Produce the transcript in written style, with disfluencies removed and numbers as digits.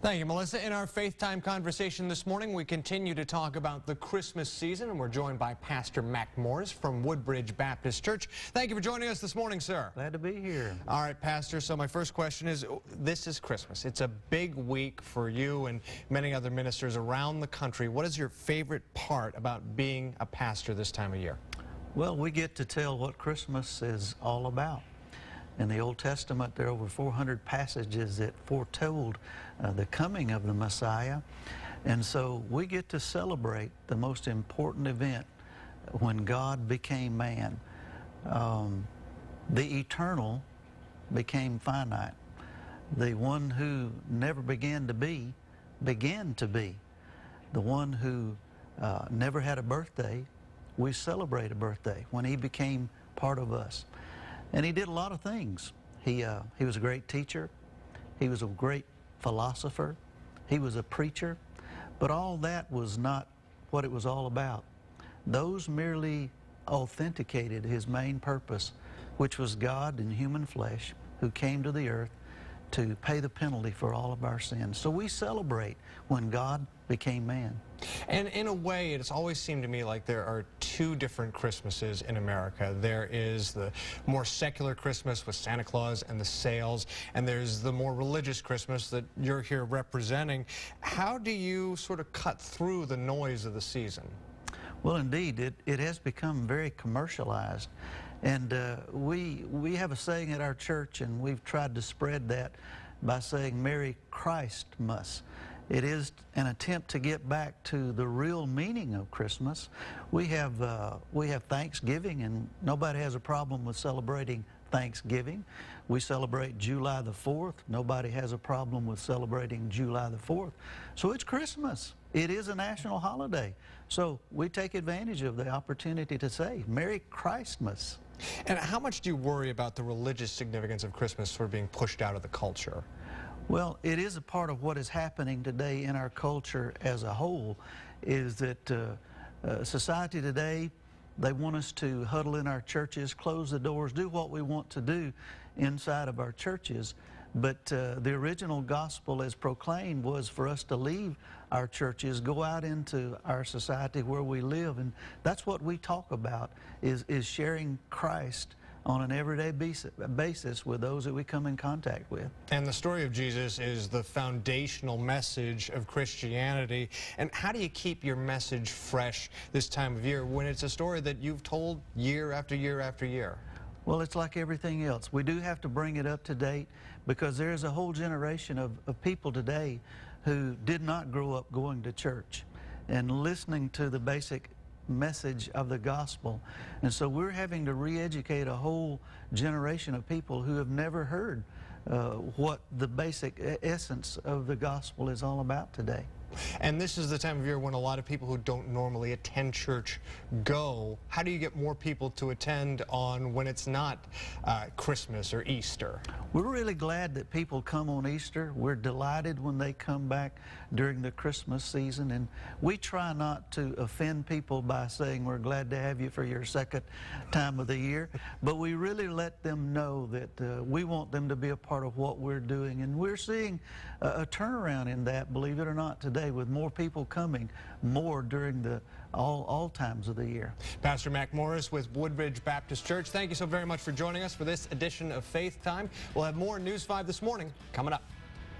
Thank you, Melissa. In our Faith Time conversation this morning, we continue to talk about the Christmas season, and we're joined by Pastor Mack Morris from Woodbridge Baptist Church. Thank you for joining us this morning, sir. Glad to be here. All right, Pastor, so my first question is, this is Christmas. It's a big week for you and many other ministers around the country. What is your favorite part about being a pastor this time of year? Well, we get to tell what Christmas is all about. In the Old Testament, there are over 400 passages that foretold the coming of the Messiah. And so we get to celebrate the most important event when God became man. The eternal became finite. The one who never began to be, began to be. The one who never had a birthday, we celebrate a birthday when he became part of us. And he did a lot of things. He was a great teacher. He was a great philosopher. He was a preacher. But all that was not what it was all about. Those merely authenticated his main purpose, which was God in human flesh who came to the earth to pay the penalty for all of our sins. So we celebrate when God became man. And in a way, it's always seemed to me like there are two different Christmases in America. There is the more secular Christmas with Santa Claus and the sales, and there's the more religious Christmas that you're here representing. How do you sort of cut through the noise of the season? Well, indeed, it has become very commercialized. And we have a saying at our church, and we've tried to spread that by saying Merry Christmas. It is an attempt to get back to the real meaning of Christmas. We have Thanksgiving, and nobody has a problem with celebrating Thanksgiving. We celebrate July the 4th. Nobody has a problem with celebrating July the 4th. So it's Christmas. It is a national holiday. So we take advantage of the opportunity to say Merry Christmas. And how much do you worry about the religious significance of Christmas sort of being pushed out of the culture? Well, it is a part of what is happening today in our culture as a whole, is that society today, they want us to huddle in our churches, close the doors, do what we want to do inside of our churches. But the original gospel as proclaimed was for us to leave our churches, go out into our society where we live. And that's what we talk about, is sharing Christ on an everyday basis with those that we come in contact with. And the story of Jesus is the foundational message of Christianity. And how do you keep your message fresh this time of year when it's a story that you've told year after year after year? Well, it's like everything else. We do have to bring it up to date, because there is a whole generation of people today who did not grow up going to church and listening to the basic message of the gospel. And so we're having to re-educate a whole generation of people who have never heard what the basic essence of the gospel is all about today. And this is the time of year when a lot of people who don't normally attend church go. How do you get more people to attend on when it's not Christmas or Easter? We're really glad that people come on Easter. We're delighted when they come back during the Christmas season. And we try not to offend people by saying we're glad to have you for your second time of the year. But we really let them know that we want them to be a part of what we're doing. And we're seeing a turnaround in that, believe it or not, today, with more people coming more during the all times of the year. Pastor Mack Morris with Woodbridge Baptist Church, thank you so very much for joining us for this edition of Faith Time. We'll have more News 5 this morning coming up.